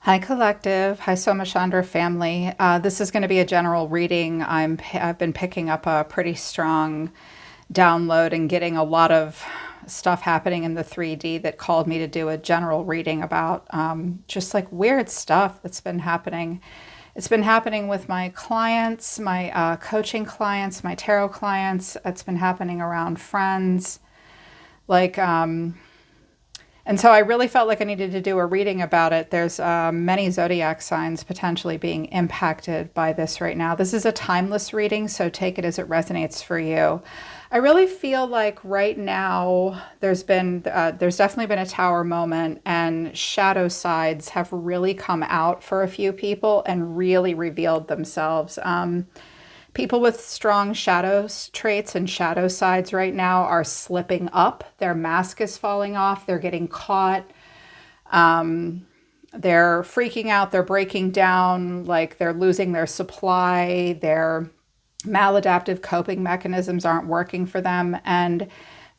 Hi, Collective. Hi, Soma Chandra family. This is going to be a general reading. I've been picking up a pretty strong download and getting a lot of stuff happening in the 3D that called me to do a general reading about just like weird stuff that's been happening. It's been happening with my clients, my coaching clients, my tarot clients. It's been happening around friends. Like, and so I really felt like I needed to do a reading about it. There's many zodiac signs potentially being impacted by this right now. This is a timeless reading, so take it as it resonates for you. I really feel like right now there's definitely been a tower moment, and shadow sides have really come out for a few people and really revealed themselves. People with strong shadow traits and shadow sides right now are slipping up. Their mask is falling off. They're getting caught. They're freaking out. They're breaking down. Like they're losing their supply. Their maladaptive coping mechanisms aren't working for them. And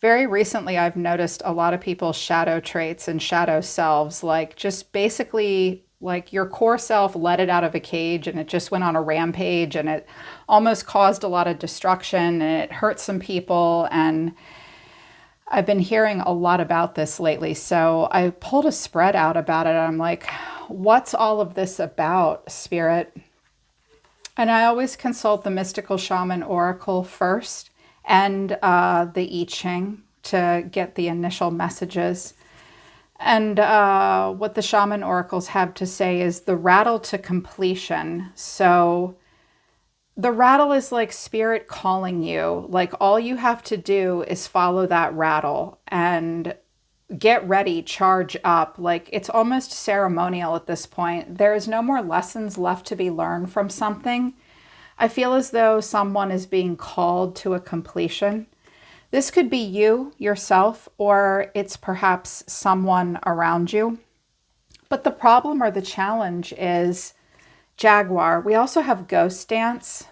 very recently, I've noticed a lot of people's shadow traits and shadow selves, like just basically like your core self let it out of a cage and it just went on a rampage and it almost caused a lot of destruction and it hurt some people. And I've been hearing a lot about this lately. So I pulled a spread out about it. I'm like, what's all of this about, Spirit? And I always consult the mystical shaman oracle first and the I Ching to get the initial messages. And what the shaman oracles have to say is the rattle to completion. So the rattle is like spirit calling you. Like all you have to do is follow that rattle and get ready, charge up. Like it's almost ceremonial at this point. There is no more lessons left to be learned from something. I feel as though someone is being called to a completion. This could be you, yourself, or it's perhaps someone around you. But the problem or the challenge is Jaguar. We also have Ghost Dance.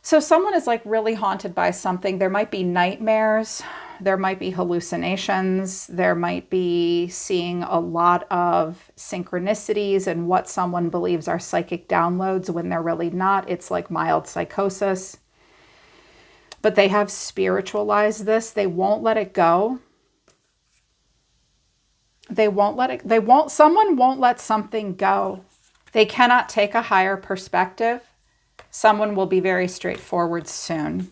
So someone is like really haunted by something. There might be nightmares. There might be hallucinations. There might be seeing a lot of synchronicities and what someone believes are psychic downloads when they're really not. It's like mild psychosis. But they have spiritualized this. They won't let it go. Someone won't let something go. They cannot take a higher perspective. Someone will be very straightforward soon.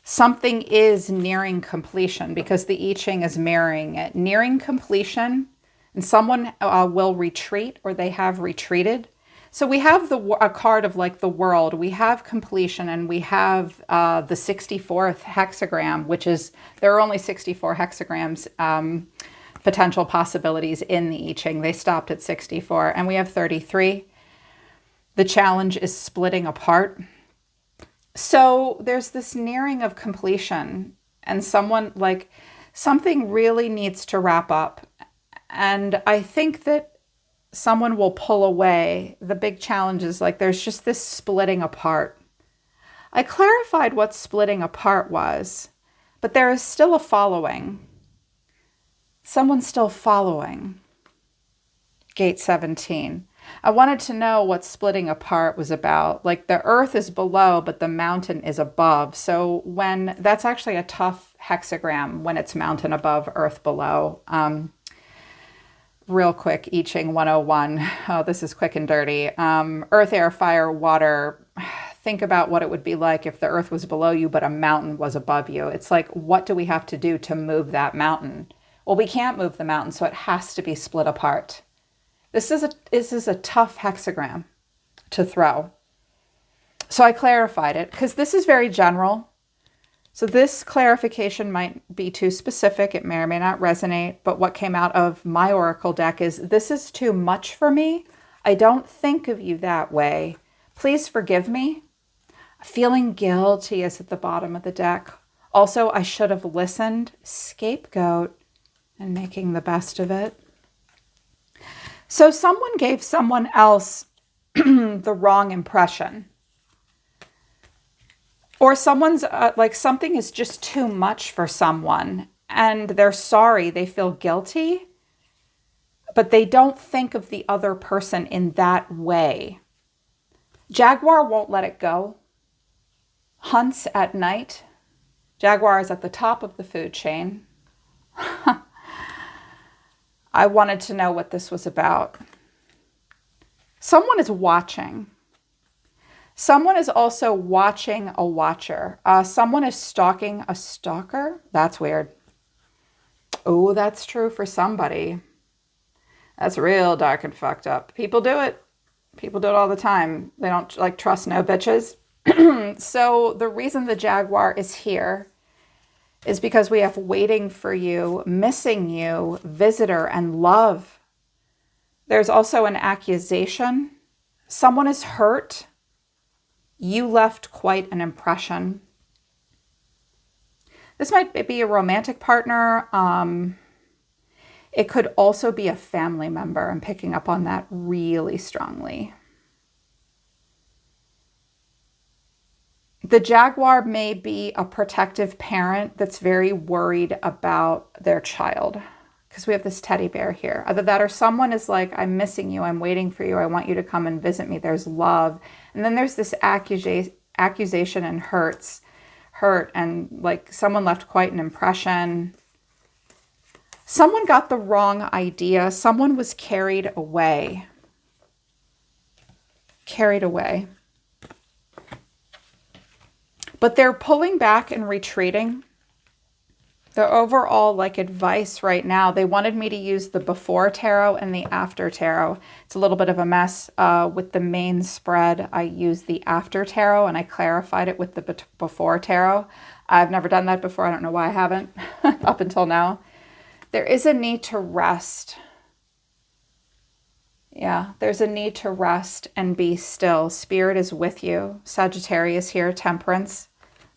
Something is nearing completion because the I Ching is mirroring it. Nearing completion, and someone will retreat or they have retreated. So we have a card of like the world. We have completion and we have the 64th hexagram, which is, there are only 64 hexagrams potential possibilities in the I Ching. They stopped at 64 and we have 33. The challenge is splitting apart. So there's this nearing of completion and something really needs to wrap up. And I think that someone will pull away. The big challenge is like there's just this splitting apart. I clarified what splitting apart was, but there is still a following. Someone's still following. Gate 17. I wanted to know what splitting apart was about. Like the earth is below, but the mountain is above. So that's actually a tough hexagram when it's mountain above, earth below. Real quick, I Ching 101. Oh, this is quick and dirty. Earth, air, fire, water. Think about what it would be like if the earth was below you, but a mountain was above you. It's like, what do we have to do to move that mountain? Well, we can't move the mountain, so it has to be split apart. This is a tough hexagram to throw. So I clarified it because this is very general. So this clarification might be too specific. It may or may not resonate. But what came out of my oracle deck is, this is too much for me. I don't think of you that way. Please forgive me. Feeling guilty is at the bottom of the deck. Also, I should have listened. Scapegoat and making the best of it. So someone gave someone else the wrong impression. Or someone's like something is just too much for someone and they're sorry, they feel guilty. but they don't think of the other person in that way. Jaguar won't let it go. Hunts at night. Jaguar is at the top of the food chain. I wanted to know what this was about. Someone is watching. Someone is also watching a watcher. Someone is stalking a stalker. That's weird. Oh, that's true for somebody. That's real dark and fucked up. People do it. People do it all the time. They don't like trust no bitches. So the reason the Jaguar is here is because we have waiting for you, missing you, visitor, and love. There's also an accusation. Someone is hurt. You left quite an impression. This might be a romantic partner. It could also be a family member. I'm picking up on that really strongly. The Jaguar may be a protective parent that's very worried about their child, because we have this teddy bear here. Either that or someone is like, I'm missing you, I'm waiting for you, I want you to come and visit me. There's love. And then there's this accusation and hurt, and like someone left quite an impression. Someone got the wrong idea. Someone was carried away. Carried away. But they're pulling back and retreating. The overall like advice right now, they wanted me to use the before tarot and the after tarot. It's a little bit of a mess. With the main spread, I used the after tarot and I clarified it with the before tarot. I've never done that before. I don't know why I haven't up until now. There is a need to rest. Yeah, there's a need to rest and be still. Spirit is with you. Sagittarius here, temperance.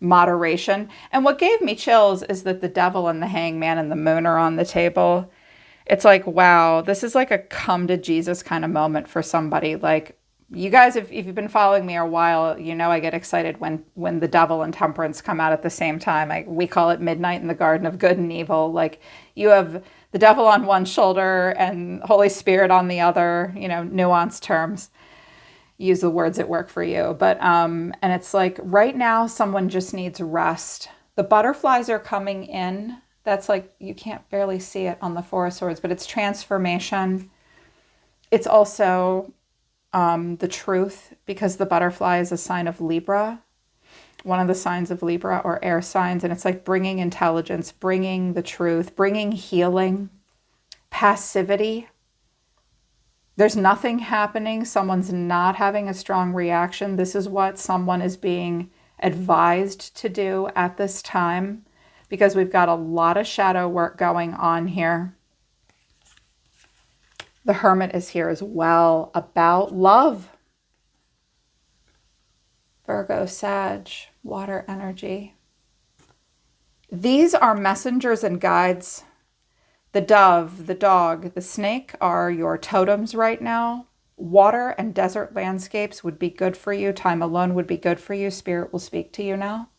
Moderation. And what gave me chills is that the devil and the hangman and the moon are on the table. It's like, wow, this is like a come to Jesus kind of moment for somebody. Like, you guys, if you've been following me a while, you know I get excited when the devil and temperance come out at the same time. We call it midnight in the garden of good and evil. Like, you have the devil on one shoulder and Holy Spirit on the other, nuanced terms. Use the words that work for you. But, and it's like right now, someone just needs rest. The butterflies are coming in. That's like, you can't barely see it on the Four of Swords, but it's transformation. It's also the truth, because the butterfly is a sign of Libra, one of the signs of Libra or air signs. And it's like bringing intelligence, bringing the truth, bringing healing, passivity. There's nothing happening. Someone's not having a strong reaction. This is what someone is being advised to do at this time, because we've got a lot of shadow work going on here. The Hermit is here as well, about love. Virgo, Sag, water energy. These are messengers and guides. The dove, the dog, the snake are your totems right now. Water and desert landscapes would be good for you. Time alone would be good for you. Spirit will speak to you now.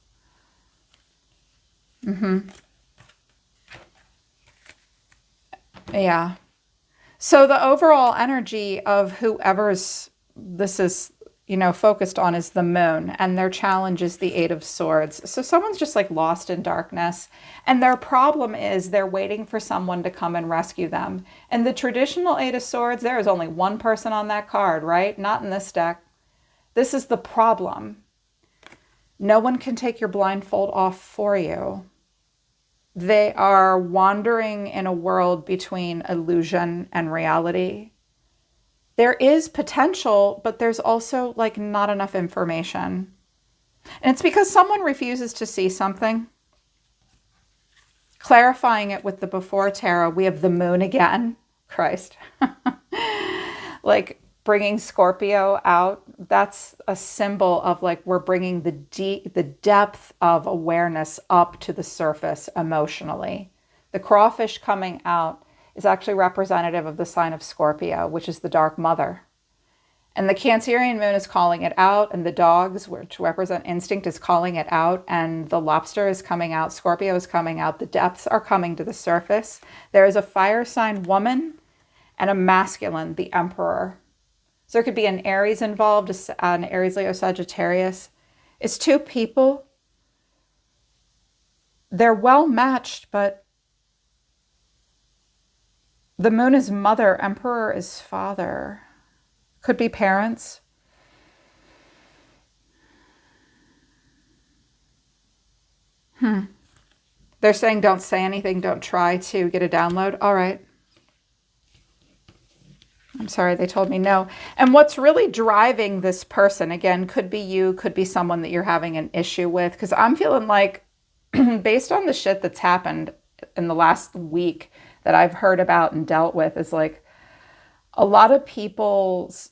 Yeah. So the overall energy of whoever's this is, focused on is the moon, and their challenge is the Eight of Swords. So someone's just like lost in darkness, and their problem is they're waiting for someone to come and rescue them. And the traditional Eight of Swords, there is only one person on that card, right? Not in this deck. This is the problem. No one can take your blindfold off for you. They are wandering in a world between illusion and reality. There is potential, but there's also like not enough information. And it's because someone refuses to see something. Clarifying it with the before tarot, we have the moon again. Christ. Like bringing Scorpio out, that's a symbol of like we're bringing the depth of awareness up to the surface emotionally. The crawfish coming out is actually representative of the sign of Scorpio, which is the dark mother. And the Cancerian moon is calling it out, and the dogs, which represent instinct, is calling it out, and the lobster is coming out, Scorpio is coming out, the depths are coming to the surface. There is a fire sign woman, and a masculine, the Emperor. So there could be an Aries involved, an Aries, Leo, Sagittarius. It's two people. They're well matched, but the moon is mother, Emperor is father. Could be parents. They're saying don't say anything, don't try to get a download. All right. I'm sorry, they told me no. And what's really driving this person, again, could be you, could be someone that you're having an issue with, because I'm feeling like, based on the shit that's happened in the last week that I've heard about and dealt with, is like a lot of people's,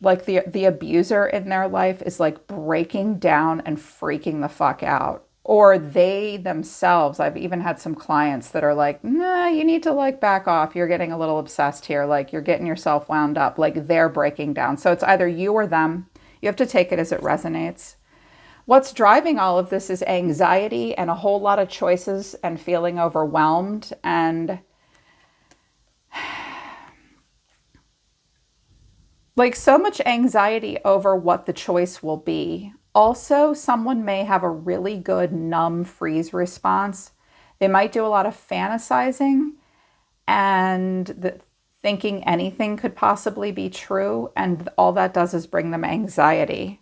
like the abuser in their life is like breaking down and freaking the fuck out. Or they themselves, I've even had some clients that are like, nah, you need to like back off. You're getting a little obsessed here. Like you're getting yourself wound up. Like they're breaking down. So it's either you or them. You have to take it as it resonates. What's driving all of this is anxiety and a whole lot of choices and feeling overwhelmed and like so much anxiety over what the choice will be. Also, someone may have a really good numb freeze response. They might do a lot of fantasizing and thinking anything could possibly be true. And all that does is bring them anxiety.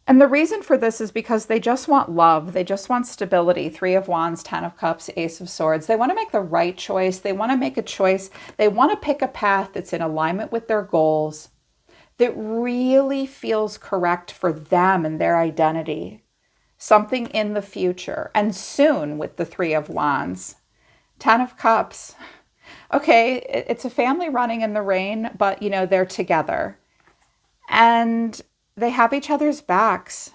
And the reason for this is because they just want love. They just want stability. 3 of Wands, 10 of Cups, Ace of Swords. They want to make the right choice. They want to make a choice. They want to pick a path that's in alignment with their goals, that really feels correct for them and their identity. Something in the future and soon with the 3 of Wands. 10 of Cups. Okay, it's a family running in the rain, but you know, they're together. And they have each other's backs.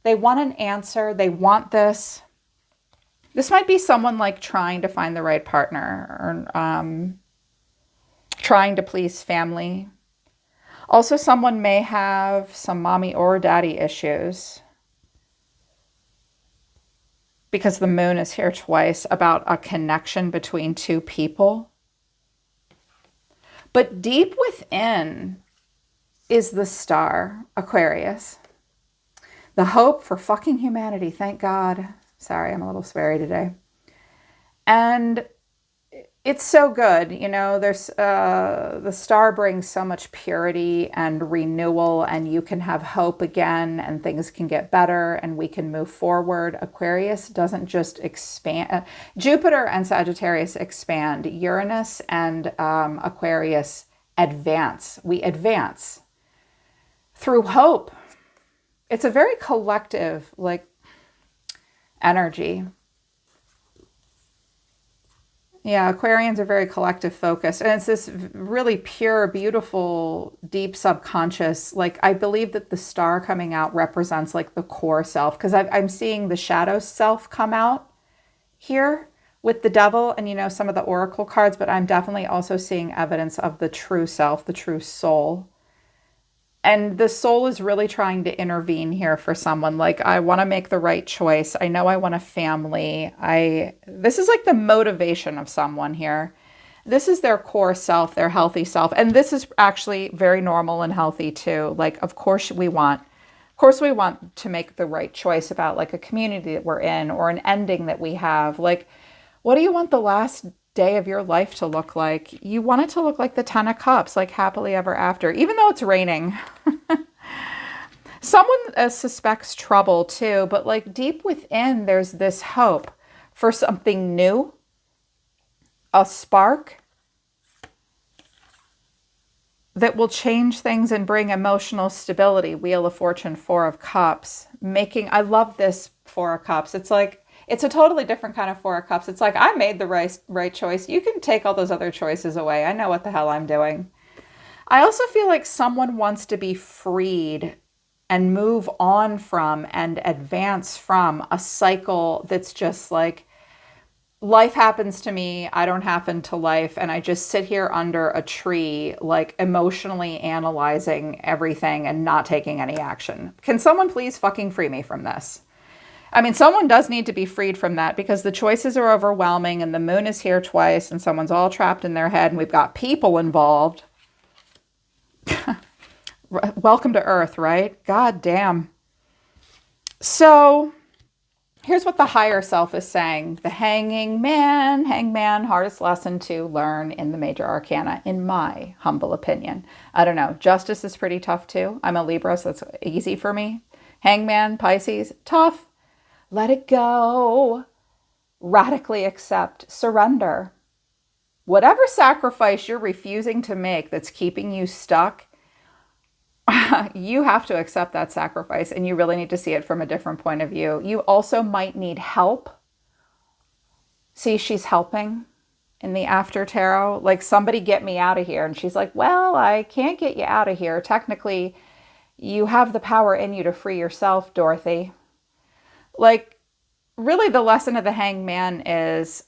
They want an answer. They want this. This might be someone like trying to find the right partner or trying to please family. Also, someone may have some mommy or daddy issues because the moon is here twice about a connection between 2 people. But deep within is the star, Aquarius. The hope for fucking humanity, thank God. Sorry, I'm a little sweary today. And it's so good, you know, there's the star brings so much purity and renewal, and you can have hope again and things can get better and we can move forward. Aquarius doesn't just expand. Jupiter and Sagittarius expand. Uranus and Aquarius advance. We advance through hope. It's a very collective, like, energy. Yeah, Aquarians are very collective focused. And it's this really pure, beautiful, deep subconscious. Like, I believe that the star coming out represents like the core self, because I'm seeing the shadow self come out here with the devil and, you know, some of the oracle cards, but I'm definitely also seeing evidence of the true self, the true soul. And the soul is really trying to intervene here for someone. Like, I want to make the right choice. I know I want a family. This is like the motivation of someone here. This is their core self, their healthy self. And this is actually very normal and healthy too. Like, of course we want to make the right choice about like a community that we're in or an ending that we have. Like, what do you want the last day of your life to look like? You want it to look like the 10 of Cups, like happily ever after, even though it's raining. Someone suspects trouble too, but like deep within, there's this hope for something new, a spark that will change things and bring emotional stability. Wheel of Fortune, 4 of Cups, I love this 4 of Cups. It's like, it's a totally different kind of 4 of Cups. It's like, I made the right choice. You can take all those other choices away. I know what the hell I'm doing. I also feel like someone wants to be freed and move on from and advance from a cycle that's just like, life happens to me, I don't happen to life, and I just sit here under a tree, like emotionally analyzing everything and not taking any action. Can someone please fucking free me from this? I mean, someone does need to be freed from that because the choices are overwhelming and the moon is here twice and someone's all trapped in their head and we've got people involved. Welcome to Earth, right? God damn. So here's what the higher self is saying. The hangman, hardest lesson to learn in the major arcana, in my humble opinion. I don't know. Justice is pretty tough too. I'm a Libra, so that's easy for me. Hangman, Pisces, tough. Let it go. Radically accept. Surrender. Whatever sacrifice you're refusing to make that's keeping you stuck, you have to accept that sacrifice, and you really need to see it from a different point of view. You also might need help. See, she's helping in the after tarot. Like, somebody get me out of here. And she's like, well, I can't get you out of here. Technically, you have the power in you to free yourself, Dorothy. Like, really the lesson of the hangman is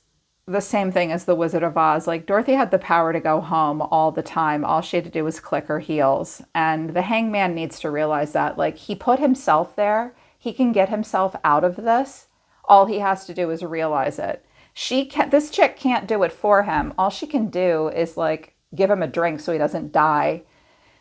the same thing as the Wizard of Oz. Like, Dorothy had the power to go home all the time. All she had to do was click her heels. And the hangman needs to realize that. Like, he put himself there. He can get himself out of this. All he has to do is realize it. This chick can't do it for him. All she can do is, like, give him a drink so he doesn't die.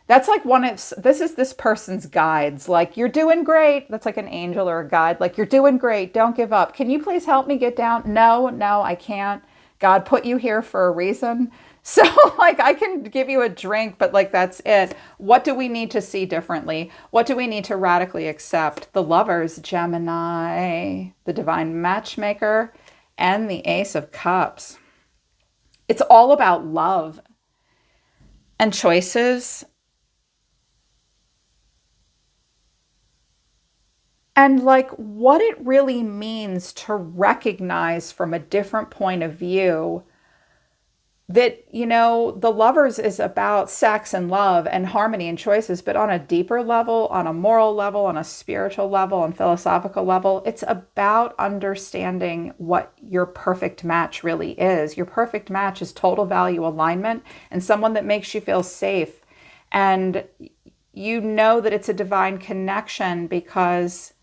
That's like this is this person's guides. Like, you're doing great. That's like an angel or a guide. Like, you're doing great. Don't give up. Can you please help me get down? No, I can't. God put you here for a reason. So, like, I can give you a drink, but, like, that's it. What do we need to see differently? What do we need to radically accept? The Lovers, Gemini, the Divine Matchmaker, and the Ace of Cups. It's all about love and choices. And, like, what it really means to recognize from a different point of view that, you know, the Lovers is about sex and love and harmony and choices, but on a deeper level, on a moral level, on a spiritual level, on philosophical level, it's about understanding what your perfect match really is. Your perfect match is total value alignment and someone that makes you feel safe. And you know that it's a divine connection because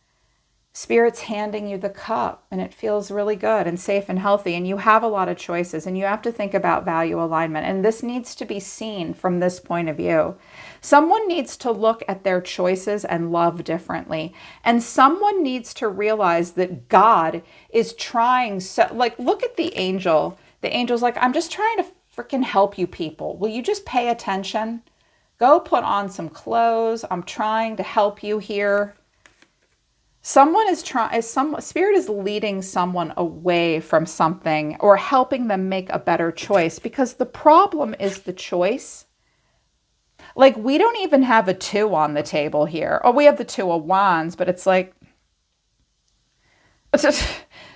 Spirit's handing you the cup and it feels really good and safe and healthy, and you have a lot of choices and you have to think about value alignment, and this needs to be seen from this point of view. Someone needs to look at their choices and love differently, and someone needs to realize that God is trying. So, like, look at the angel. The angel's like, I'm just trying to freaking help you people. Will you just pay attention? Go put on some clothes. I'm trying to help you here. Someone is Spirit is leading someone away from something or helping them make a better choice, because the problem is the choice. Like, we don't even have a 2 on the table here. Oh, we have the 2 of Wands, but it's like,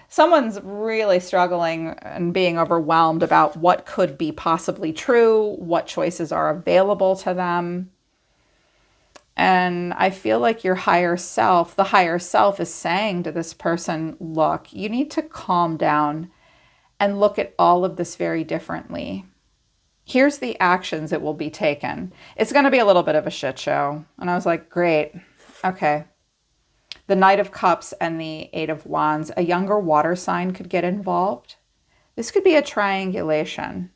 someone's really struggling and being overwhelmed about what could be possibly true, what choices are available to them. And I feel like the higher self is saying to this person, look, you need to calm down and look at all of this very differently. Here's the actions that will be taken. It's going to be a little bit of a shit show. And I was like, great. Okay. The Knight of Cups and the 8 of Wands. A younger water sign could get involved. This could be a triangulation,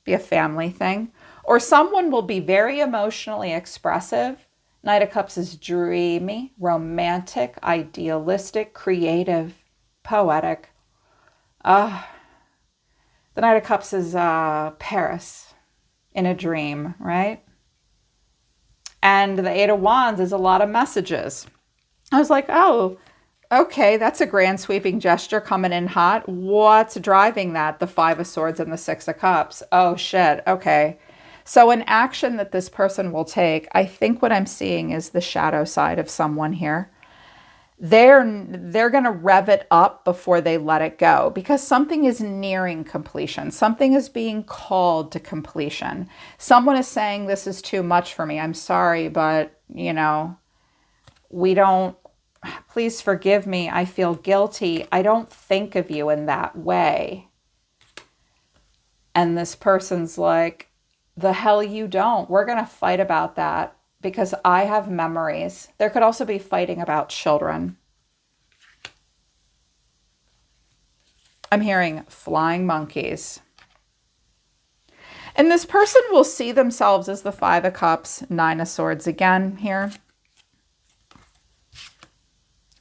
be a family thing. Or someone will be very emotionally expressive. Knight of Cups is dreamy, romantic, idealistic, creative, poetic. The Knight of Cups is Paris in a dream, right? And the 8 of Wands is a lot of messages. I was like, oh, okay, that's a grand sweeping gesture coming in hot. What's driving that? The 5 of Swords and the 6 of Cups. Oh, shit. Okay. So an action that this person will take, I think what I'm seeing is the shadow side of someone here. They're going to rev it up before they let it go, because something is nearing completion. Something is being called to completion. Someone is saying, this is too much for me. I'm sorry, but, you know, please forgive me. I feel guilty. I don't think of you in that way. And this person's like, the hell you don't. We're going to fight about that because I have memories. There could also be fighting about children. I'm hearing flying monkeys. And this person will see themselves as the Five of Cups, Nine of Swords again here.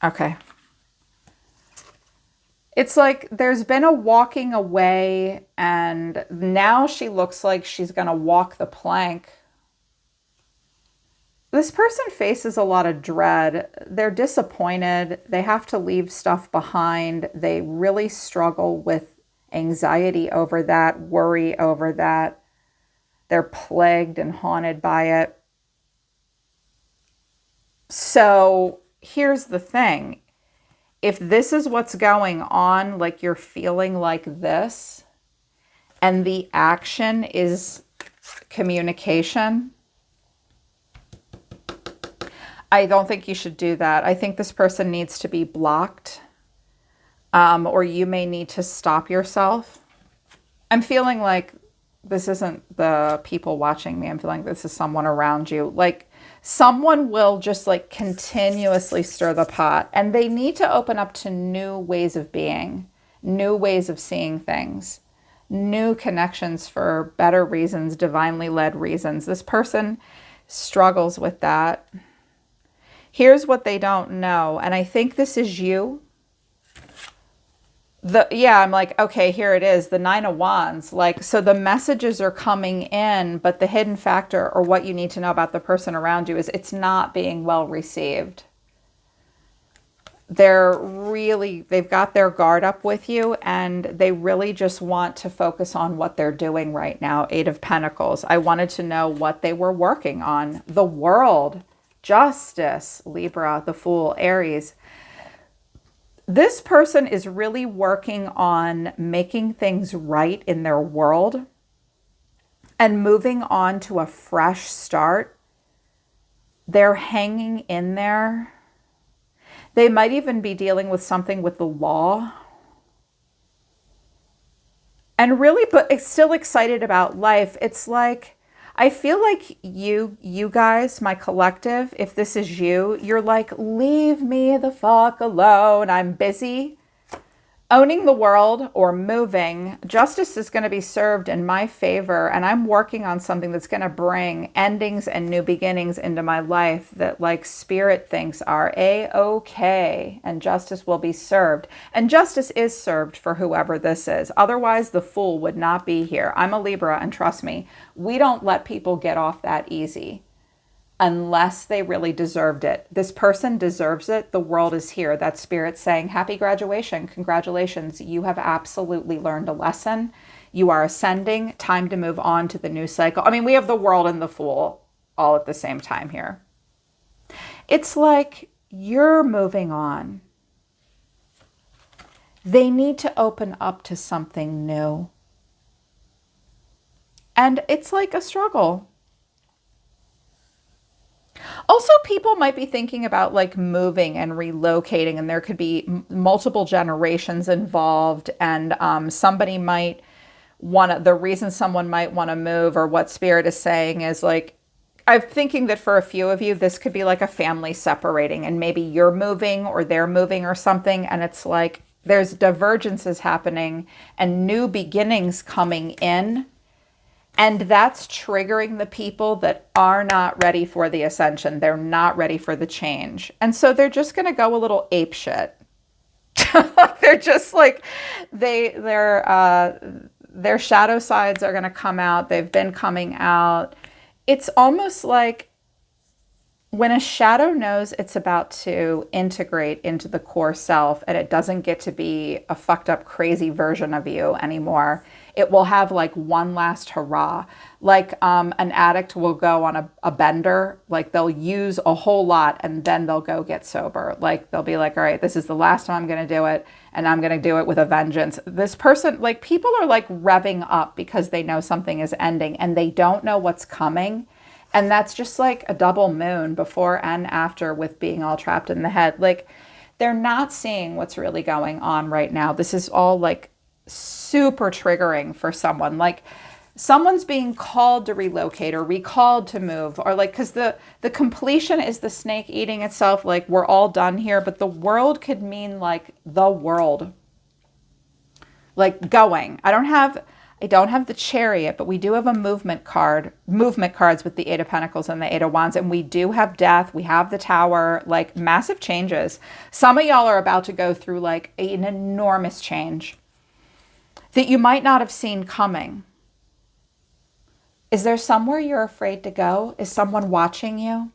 Okay. It's like there's been a walking away, and now she looks like she's going to walk the plank. This person faces a lot of dread. They're disappointed. They have to leave stuff behind. They really struggle with anxiety over that, worry over that. They're plagued and haunted by it. So here's the thing. If this is what's going on, like you're feeling like this, and the action is communication, I don't think you should do that. I think this person needs to be blocked, or you may need to stop yourself. I'm feeling like this isn't the people watching me. I'm feeling this is someone around you. Like someone will just like continuously stir the pot, and they need to open up to new ways of being, new ways of seeing things, new connections for better reasons, divinely led reasons. This person struggles with that. Here's what they don't know. And I think this is you. I'm like, okay, here it is. The Nine of Wands. Like, so the messages are coming in, but the hidden factor, or what you need to know about the person around you, is it's not being well received. They've got their guard up with you, and they really just want to focus on what they're doing right now. Eight of Pentacles. I wanted to know what they were working on. The World. Justice, Libra, the Fool, Aries. This person is really working on making things right in their world and moving on to a fresh start. They're hanging in there. They might even be dealing with something with the law. And really, but still excited about life. It's like, I feel like you guys, my collective, if this is you, you're like, leave me the fuck alone. I'm busy owning the world or moving. Justice is going to be served in my favor, and I'm working on something that's going to bring endings and new beginnings into my life that, like, spirit thinks are a-okay, and justice will be served. And justice is served for whoever this is. Otherwise, the Fool would not be here. I'm a Libra, and trust me, we don't let people get off that easy unless they really deserved it. This person deserves it. The world is here. That spirit saying, happy graduation. Congratulations. You have absolutely learned a lesson. You are ascending. Time to move on to the new cycle. I mean, we have the World and the Fool all at the same time here. It's like you're moving on. They need to open up to something new. And it's like a struggle. Also, people might be thinking about like moving and relocating, and there could be multiple generations involved, and somebody might the reason someone might want to move, or what spirit is saying is like, I'm thinking that for a few of you, this could be like a family separating, and maybe you're moving or they're moving or something, and it's like there's divergences happening and new beginnings coming in. And that's triggering the people that are not ready for the ascension. They're not ready for the change. And so they're just going to go a little apeshit. They're just like, their shadow sides are going to come out. They've been coming out. It's almost like when a shadow knows it's about to integrate into the core self, and it doesn't get to be a fucked up, crazy version of you anymore. It will have like one last hurrah. Like an addict will go on a bender, like they'll use a whole lot and then they'll go get sober. Like they'll be like, all right, this is the last time I'm going to do it, and I'm going to do it with a vengeance. This person, like, people are like revving up because they know something is ending and they don't know what's coming. And that's just like a double moon before and after with being all trapped in the head. Like, they're not seeing what's really going on right now. This is all like super triggering for someone. Like, someone's being called to relocate or recalled to move, or like, because the completion is the snake eating itself. Like, we're all done here, but the world could mean like the world. like going. I don't have the Chariot, but we do have a movement cards with the Eight of Pentacles and the Eight of Wands, and we do have Death. We have the Tower, like massive changes. Some of y'all are about to go through like an enormous change that you might not have seen coming. Is there somewhere you're afraid to go? Is someone watching you?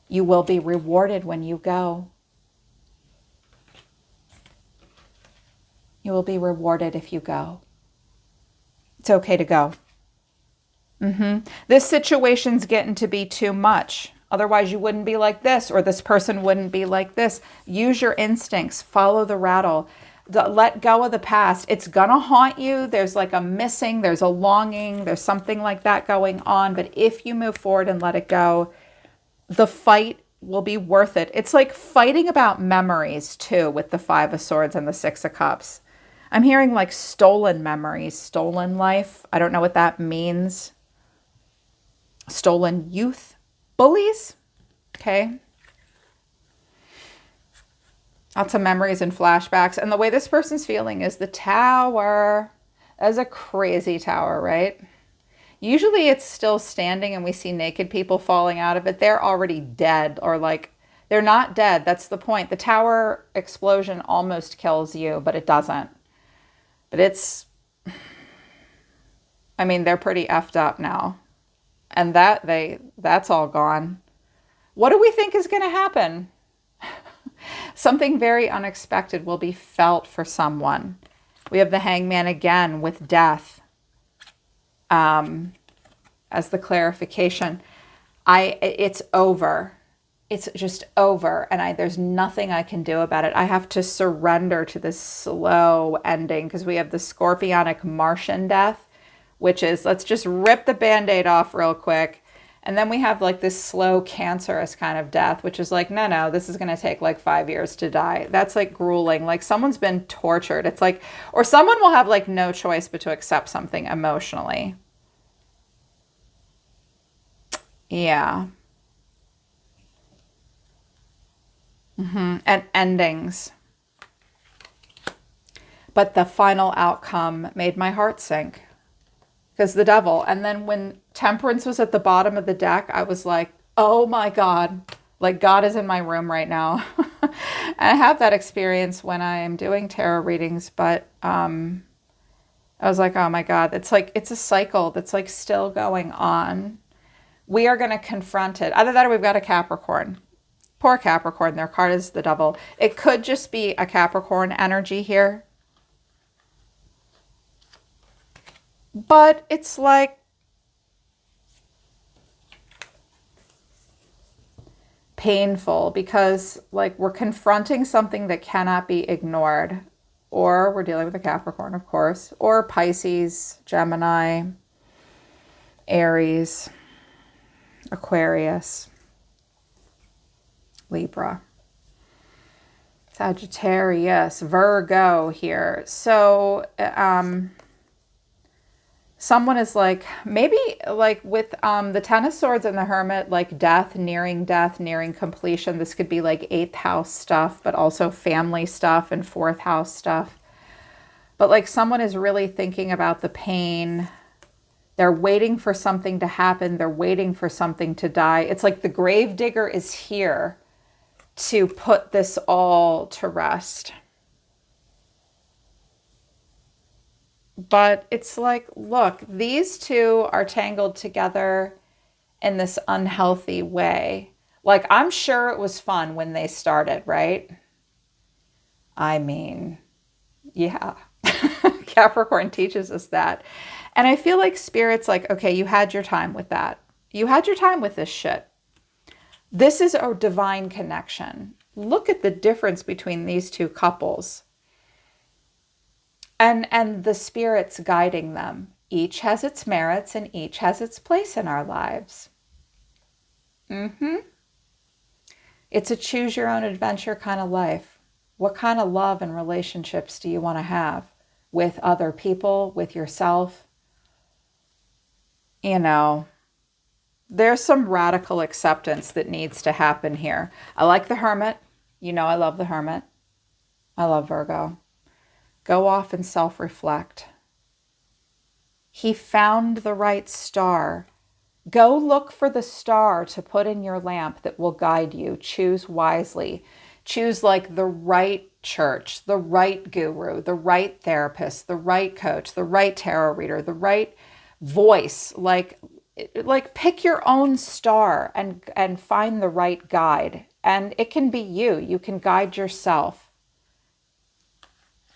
You will be rewarded when you go. You will be rewarded if you go. It's okay to go. This situation's getting to be too much. Otherwise, you wouldn't be like this, or this person wouldn't be like this. Use your instincts. Follow the rattle. Let go of the past. It's going to haunt you. There's like a missing, there's a longing, there's something like that going on. But if you move forward and let it go, the fight will be worth it. It's like fighting about memories too, with the Five of Swords and the Six of Cups. I'm hearing like stolen memories, stolen life. I don't know what that means. Stolen youth. Bullies. Okay. Lots of memories and flashbacks. And the way this person's feeling is the Tower. That's a crazy tower, right? Usually it's still standing and we see naked people falling out of it. They're already dead, or like they're not dead. That's the point. The tower explosion almost kills you, but it doesn't. But it's, I mean, they're pretty effed up now. And that's all gone. What do we think is going to happen? Something very unexpected will be felt for someone. We have the Hangman again with death as the clarification. It's over. It's just over. And there's nothing I can do about it. I have to surrender to this slow ending, because we have the Scorpionic Martian death, which is, let's just rip the Band-Aid off real quick. And then we have like this slow cancerous kind of death, which is like, no, this is going to take like 5 years to die. That's like grueling. Like someone's been tortured. It's like, or someone will have like no choice but to accept something emotionally. Yeah. And endings. But the final outcome made my heart sink. Because the Devil. And then when Temperance was at the bottom of the deck, I was like, oh my God, like God is in my room right now. And I have that experience when I am doing tarot readings, but I was like, oh my God, it's like, it's a cycle that's like still going on. We are going to confront it. Either that or we've got a Capricorn. Poor Capricorn, their card is the Devil. It could just be a Capricorn energy here. But it's like painful, because like we're confronting something that cannot be ignored. Or we're dealing with a Capricorn, of course, or Pisces, Gemini, Aries, Aquarius, Libra, Sagittarius, Virgo here. So someone is like, maybe like with the Ten of Swords and the Hermit, like death, nearing completion. This could be like 8th house stuff, but also family stuff and 4th house stuff. But like someone is really thinking about the pain. They're waiting for something to happen. They're waiting for something to die. It's like the gravedigger is here to put this all to rest. But it's like, look, these two are tangled together in this unhealthy way. Like, I'm sure it was fun when they started, right? I mean, yeah. Capricorn teaches us that. And I feel like Spirit's like, okay, you had your time with that. You had your time with this shit. This is a divine connection. Look at the difference between these two couples. And the spirits guiding them. Each has its merits and each has its place in our lives. It's a choose your own adventure kind of life. What kind of love and relationships do you want to have with other people, with yourself? You know, there's some radical acceptance that needs to happen here. I like the Hermit. You know, I love the Hermit. I love Virgo. Go off and self-reflect. He found the right star. Go look for the star to put in your lamp that will guide you. Choose wisely. Choose like the right church, the right guru, the right therapist, the right coach, the right tarot reader, the right voice. Like pick your own star and find the right guide. And it can be you. You can guide yourself.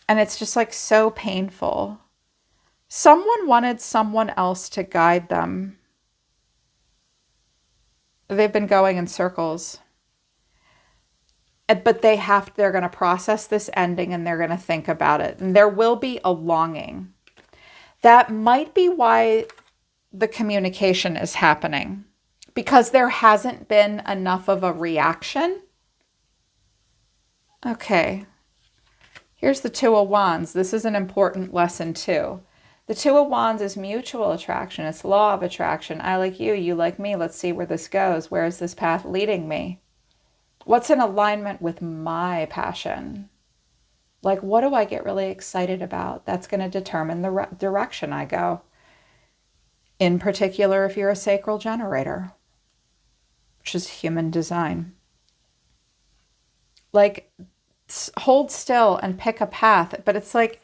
And it's just like so painful. Someone wanted someone else to guide them. They've been going in circles. But they're going to process this ending and they're going to think about it. And there will be a longing. That might be why the communication is happening. Because there hasn't been enough of a reaction. Okay. Here's the Two of Wands. This is an important lesson too. The Two of Wands is mutual attraction. It's law of attraction. I like you, you like me. Let's see where this goes. Where is this path leading me? What's in alignment with my passion? Like, what do I get really excited about? That's going to determine the direction I go. In particular, if you're a sacral generator, which is human design. Like, hold still and pick a path. But it's like,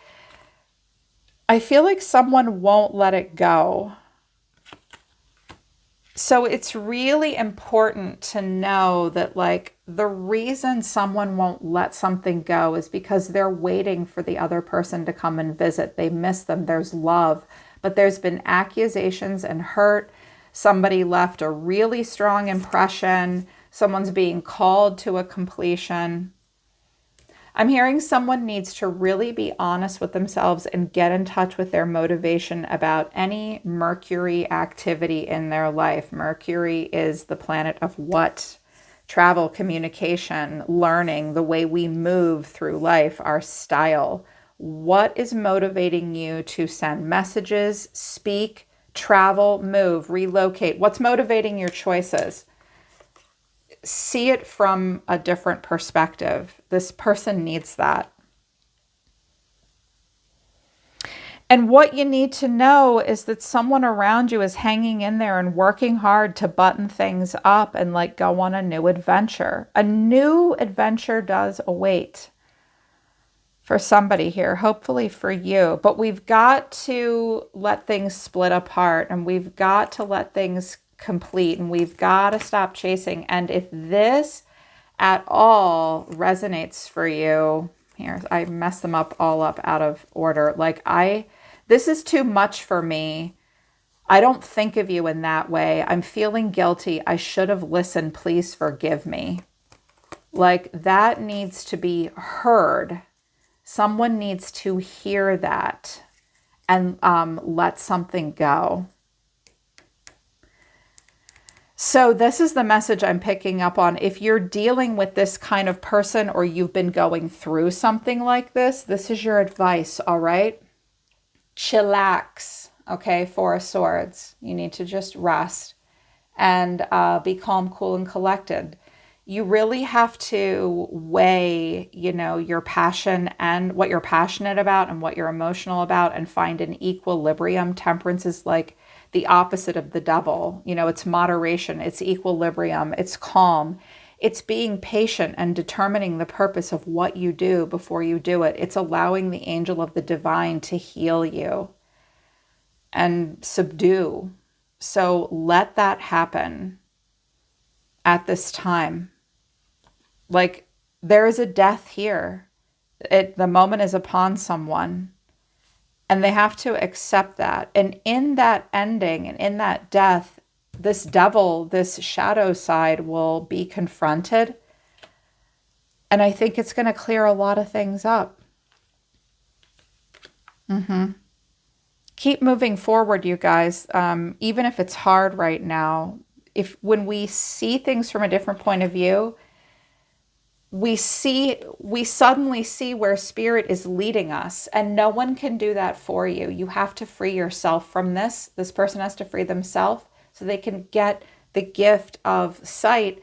I feel like someone won't let it go. So it's really important to know that like the reason someone won't let something go is because they're waiting for the other person to come and visit. They miss them. There's love, but there's been accusations and hurt. Somebody left a really strong impression. Someone's being called to a completion. I'm hearing someone needs to really be honest with themselves and get in touch with their motivation about any Mercury activity in their life. Mercury is the planet of what? Travel, communication, learning, the way we move through life, our style. What is motivating you to send messages, speak, travel, move, relocate? What's motivating your choices? See it from a different perspective. This person needs that. And what you need to know is that someone around you is hanging in there and working hard to button things up and like go on a new adventure. A new adventure does await for somebody here, hopefully for you. But we've got to let things split apart and we've got to let things complete and we've got to stop chasing. And if this at all resonates for you, here, I messed them up all up out of order. Like this is too much for me. I don't think of you in that way. I'm feeling guilty. I should have listened. Please forgive me. Like that needs to be heard. Someone needs to hear that and let something go. So this is the message I'm picking up on. If you're dealing with this kind of person or you've been going through something like this is your advice, all right? Chillax, okay? Four of Swords. You need to just rest and be calm, cool, and collected. You really have to weigh, your passion and what you're passionate about and what you're emotional about and find an equilibrium. Temperance is like the opposite of the devil. It's moderation, it's equilibrium, it's calm. It's being patient and determining the purpose of what you do before you do it. It's allowing the angel of the divine to heal you and subdue. So let that happen at this time. Like there is a death here. The moment is upon someone. And they have to accept that. And in that ending and in that death, this devil, this shadow side will be confronted. And I think it's going to clear a lot of things up. Keep moving forward, you guys. Even if it's hard right now, when we see things from a different point of view, we suddenly see where spirit is leading us, and no one can do that for you. You have to free yourself from this. This person has to free themselves so they can get the gift of sight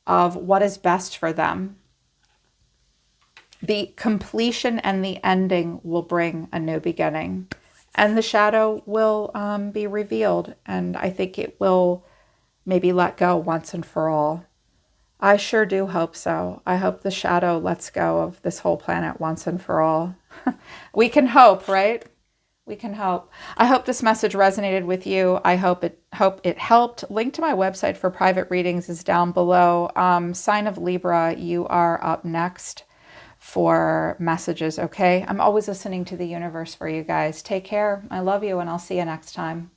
of what is best for them. The completion and the ending will bring a new beginning, and the shadow will be revealed. And I think it will maybe let go once and for all. I sure do hope so. I hope the shadow lets go of this whole planet once and for all. We can hope, right? We can hope. I hope this message resonated with you. I hope it helped. Link to my website for private readings is down below. Sign of Libra, you are up next for messages, okay? I'm always listening to the universe for you guys. Take care. I love you, and I'll see you next time.